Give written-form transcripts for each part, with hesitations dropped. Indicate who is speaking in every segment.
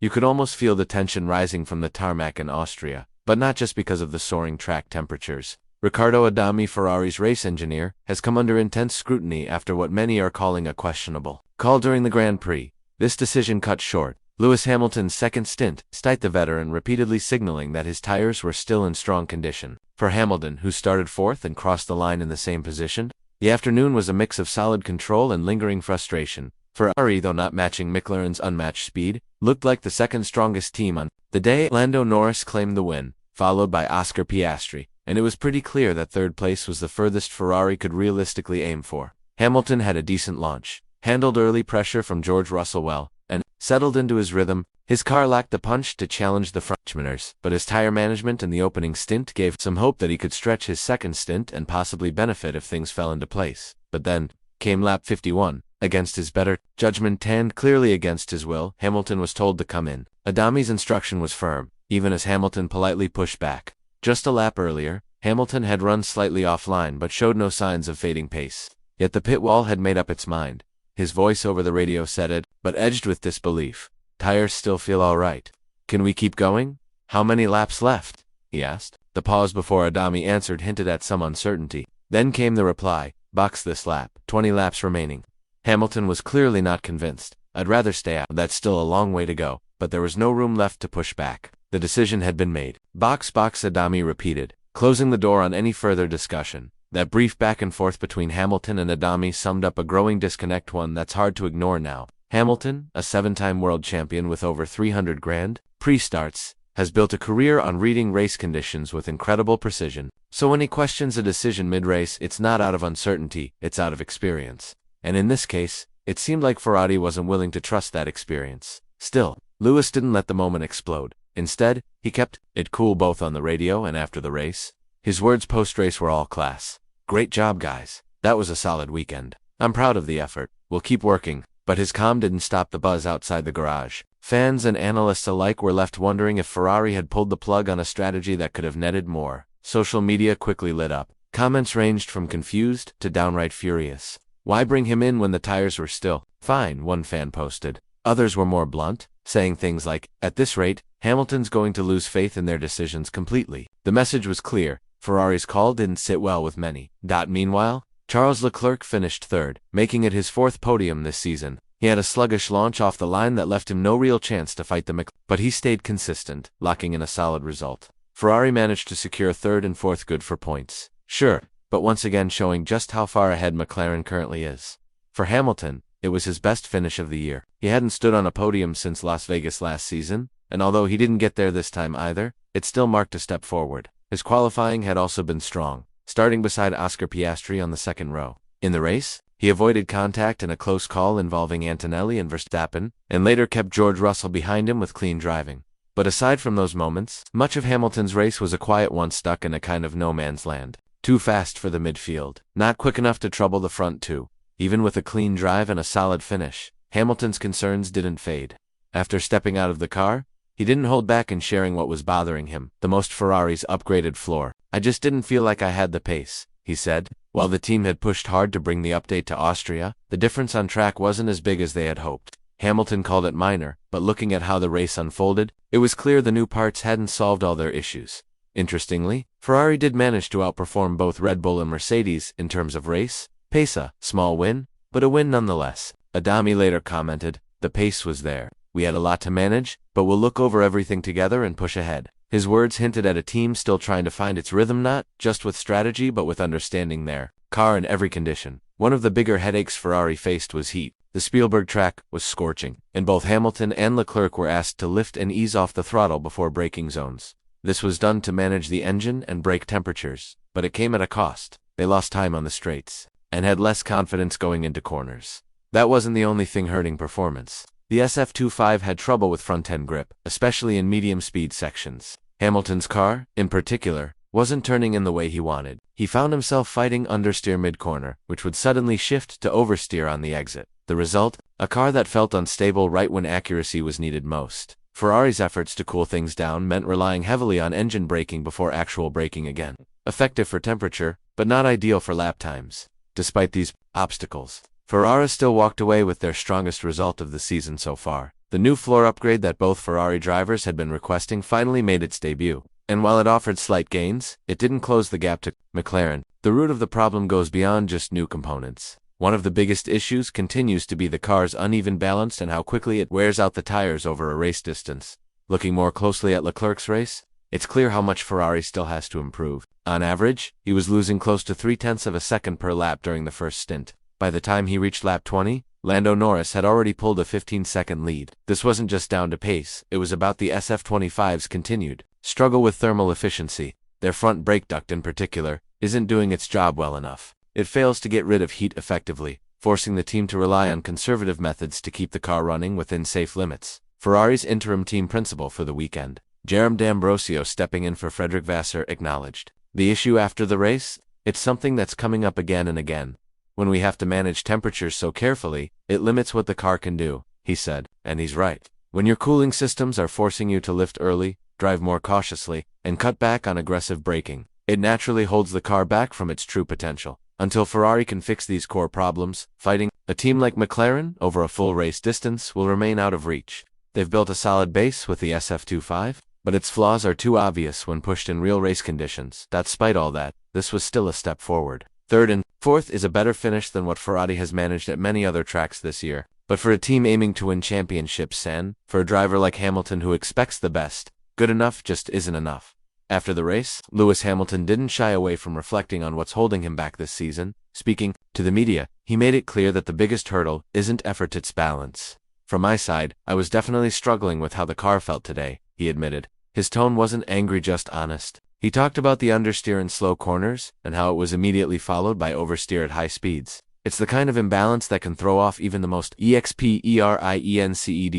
Speaker 1: You could almost feel the tension rising from the tarmac in Austria, but not just because of the soaring track temperatures. Riccardo Adami, Ferrari's race engineer, has come under intense scrutiny after what many are calling a questionable call during the Grand Prix. This decision cut short Lewis Hamilton's second stint, despite the veteran repeatedly signaling that his tires were still in strong condition. For Hamilton, who started fourth and crossed the line in the same position, the afternoon was a mix of solid control and lingering frustration. Ferrari, though not matching McLaren's unmatched speed, looked like the second strongest team on the day. Lando Norris claimed the win, followed by Oscar Piastri, and it was pretty clear that third place was the furthest Ferrari could realistically aim for. Hamilton had a decent launch, handled early pressure from George Russell well, and settled into his rhythm. His car lacked the punch to challenge the Frenchmaners, but his tire management in the opening stint gave some hope that he could stretch his second stint and possibly benefit if things fell into place. But then came lap 51. Against his better judgment and clearly against his will, Hamilton was told to come in. Adami's instruction was firm, even as Hamilton politely pushed back. Just a lap earlier, Hamilton had run slightly offline but showed no signs of fading pace. Yet the pit wall had made up its mind. His voice over the radio said it, but edged with disbelief. "Tires still feel all right. Can we keep going? How many laps left?" he asked. The pause before Adami answered hinted at some uncertainty. Then came the reply, "Box this lap, 20 laps remaining." Hamilton was clearly not convinced. "I'd rather stay out. That's still a long way to go," but there was no room left to push back. The decision had been made. "Box, box," Adami repeated, closing the door on any further discussion. That brief back and forth between Hamilton and Adami summed up a growing disconnect, one that's hard to ignore now. Hamilton, a 7-time world champion with over 300 Grand Prix starts, has built a career on reading race conditions with incredible precision. So when he questions a decision mid-race, it's not out of uncertainty, it's out of experience. And in this case, it seemed like Ferrari wasn't willing to trust that experience. Still, Lewis didn't let the moment explode. Instead, he kept it cool both on the radio and after the race. His words post-race were all class. "Great job, guys. That was a solid weekend. I'm proud of the effort. We'll keep working." But his calm didn't stop the buzz outside the garage. Fans and analysts alike were left wondering if Ferrari had pulled the plug on a strategy that could have netted more. Social media quickly lit up. Comments ranged from confused to downright furious. "Why bring him in when the tires were still fine?" one fan posted. Others were more blunt, saying things like, "At this rate, Hamilton's going to lose faith in their decisions completely." The message was clear. Ferrari's call didn't sit well with many. Meanwhile, Charles Leclerc finished third, making it his fourth podium this season. He had a sluggish launch off the line that left him no real chance to fight the McLaren, but he stayed consistent, locking in a solid result. Ferrari managed to secure third and fourth, good for points. Sure, but once again showing just how far ahead McLaren currently is. For Hamilton, it was his best finish of the year. He hadn't stood on a podium since Las Vegas last season, and although he didn't get there this time either, it still marked a step forward. His qualifying had also been strong, starting beside Oscar Piastri on the second row. In the race, he avoided contact in a close call involving Antonelli and Verstappen, and later kept George Russell behind him with clean driving. But aside from those moments, much of Hamilton's race was a quiet one, stuck in a kind of no man's land. Too fast for the midfield, not quick enough to trouble the front two. Even with a clean drive and a solid finish, Hamilton's concerns didn't fade. After stepping out of the car, he didn't hold back in sharing what was bothering him, the most Ferrari's upgraded floor. "I just didn't feel like I had the pace," he said. While the team had pushed hard to bring the update to Austria, the difference on track wasn't as big as they had hoped. Hamilton called it minor, but looking at how the race unfolded, it was clear the new parts hadn't solved all their issues. Interestingly, Ferrari did manage to outperform both Red Bull and Mercedes in terms of race pace. A small win, but a win nonetheless. Adami later commented, "The pace was there. We had a lot to manage, but we'll look over everything together and push ahead." His words hinted at a team still trying to find its rhythm, not just with strategy but with understanding their car in every condition. One of the bigger headaches Ferrari faced was heat. The Spielberg track was scorching, and both Hamilton and Leclerc were asked to lift and ease off the throttle before braking zones. This was done to manage the engine and brake temperatures, but it came at a cost. They lost time on the straights, and had less confidence going into corners. That wasn't the only thing hurting performance. The SF25 had trouble with front-end grip, especially in medium-speed sections. Hamilton's car, in particular, wasn't turning in the way he wanted. He found himself fighting understeer mid-corner, which would suddenly shift to oversteer on the exit. The result? A car that felt unstable right when accuracy was needed most. Ferrari's efforts to cool things down meant relying heavily on engine braking before actual braking again. Effective for temperature, but not ideal for lap times. Despite these obstacles, Ferrari still walked away with their strongest result of the season so far. The The new floor upgrade that both Ferrari drivers had been requesting finally made its debut. And while it offered slight gains, it didn't close the gap to McLaren. The root of the problem goes beyond just new components. One of the biggest issues continues to be the car's uneven balance and how quickly it wears out the tires over a race distance. Looking more closely at Leclerc's race, it's clear how much Ferrari still has to improve. On average, he was losing close to 0.3 of a second per lap during the first stint. By the time he reached lap 20, Lando Norris had already pulled a 15-second lead. This wasn't just down to pace, it was about the SF25's continued struggle with thermal efficiency. Their front brake duct in particular isn't doing its job well enough. It fails to get rid of heat effectively, forcing the team to rely on conservative methods to keep the car running within safe limits. Ferrari's interim team principal for the weekend, Jerome D'Ambrosio, stepping in for Frederick Vasseur, acknowledged the issue after the race. It's something that's coming up again and again. When we have to manage temperatures so carefully, it limits what the car can do, he said, and he's right. When your cooling systems are forcing you to lift early, drive more cautiously, and cut back on aggressive braking, it naturally holds the car back from its true potential. Until Ferrari can fix these core problems, fighting a team like McLaren over a full race distance will remain out of reach. They've built a solid base with the SF25, but its flaws are too obvious when pushed in real race conditions. Despite all that, this was still a step forward. Third and fourth is a better finish than what Ferrari has managed at many other tracks this year. But for a team aiming to win championships and for a driver like Hamilton who expects the best, good enough just isn't enough. After the race, Lewis Hamilton didn't shy away from reflecting on what's holding him back this season. Speaking to the media, he made it clear that the biggest hurdle isn't effort, it's balance. From my side, I was definitely struggling with how the car felt today, he admitted. His tone wasn't angry, just honest. He talked about the understeer in slow corners and how it was immediately followed by oversteer at high speeds. It's the kind of imbalance that can throw off even the most experienced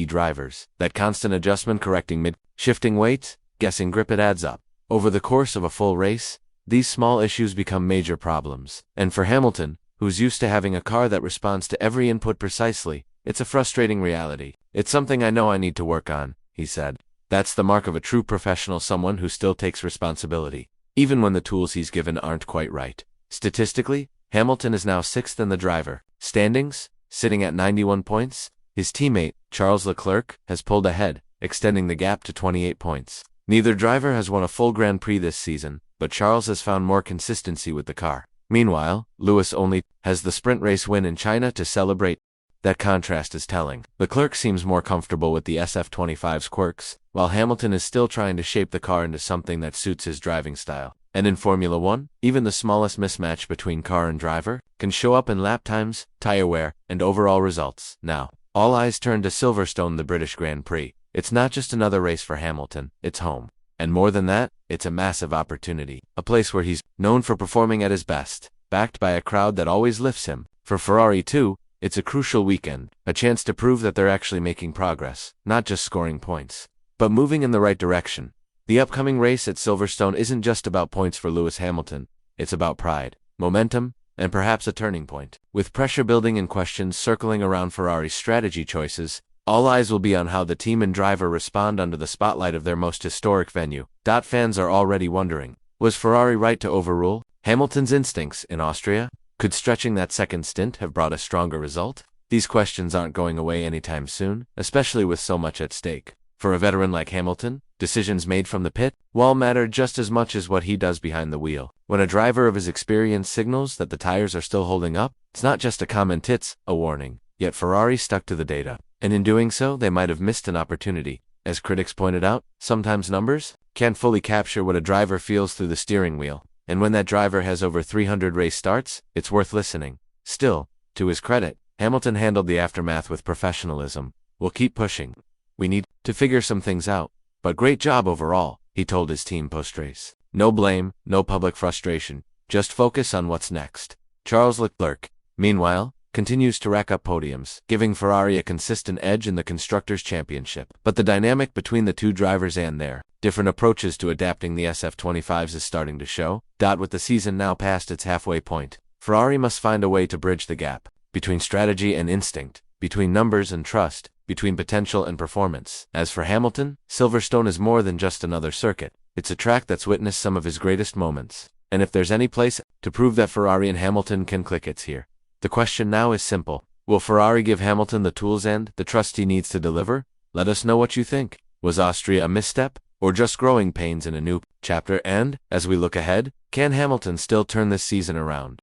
Speaker 1: drivers. That constant adjustment, correcting mid-shifting weight, guessing grip, it adds up. Over the course of a full race, these small issues become major problems. And for Hamilton, who's used to having a car that responds to every input precisely, it's a frustrating reality. It's something I know I need to work on, he said. That's the mark of a true professional, someone who still takes responsibility, even when the tools he's given aren't quite right. Statistically, Hamilton is now 6th in the driver standings, sitting at 91 points. His teammate, Charles Leclerc, has pulled ahead, extending the gap to 28 points. Neither driver has won a full Grand Prix this season, but Charles has found more consistency with the car. Meanwhile, Lewis only has the sprint race win in China to celebrate. That contrast is telling. Leclerc seems more comfortable with the SF25's quirks, while Hamilton is still trying to shape the car into something that suits his driving style. And in Formula One, even the smallest mismatch between car and driver can show up in lap times, tire wear, and overall results. Now, all eyes turn to Silverstone, the British Grand Prix. It's not just another race for Hamilton, it's home. And more than that, it's a massive opportunity. A place where he's known for performing at his best, backed by a crowd that always lifts him. For Ferrari too, it's a crucial weekend, a chance to prove that they're actually making progress, not just scoring points, but moving in the right direction. The upcoming race at Silverstone isn't just about points for Lewis Hamilton, it's about pride, momentum, and perhaps a turning point. With pressure building and questions circling around Ferrari's strategy choices, all eyes will be on how the team and driver respond under the spotlight of their most historic venue. Fans are already wondering, was Ferrari right to overrule Hamilton's instincts in Austria? Could stretching that second stint have brought a stronger result? These questions aren't going away anytime soon, especially with so much at stake. For a veteran like Hamilton, decisions made from the pit wall matter just as much as what he does behind the wheel. When a driver of his experience signals that the tires are still holding up, it's not just a comment, it's a warning. Yet Ferrari stuck to the data, and in doing so, they might have missed an opportunity. As critics pointed out, sometimes numbers can't fully capture what a driver feels through the steering wheel. And when that driver has over 300 race starts, it's worth listening. Still, to his credit, Hamilton handled the aftermath with professionalism. We'll keep pushing. We need to figure some things out. But great job overall, he told his team post-race. No blame, no public frustration, just focus on what's next. Charles Leclerc, meanwhile, continues to rack up podiums, giving Ferrari a consistent edge in the Constructors' Championship. But the dynamic between the two drivers and their different approaches to adapting the SF25s is starting to show. With the season now past its halfway point, Ferrari must find a way to bridge the gap between strategy and instinct, between numbers and trust, between potential and performance. As for Hamilton, Silverstone is more than just another circuit. It's a track that's witnessed some of his greatest moments. And if there's any place to prove that Ferrari and Hamilton can click, it's here. The question now is simple. Will Ferrari give Hamilton the tools and the trust he needs to deliver? Let us know what you think. Was Austria a misstep, or just growing pains in a new chapter? And, as we look ahead, can Hamilton still turn this season around?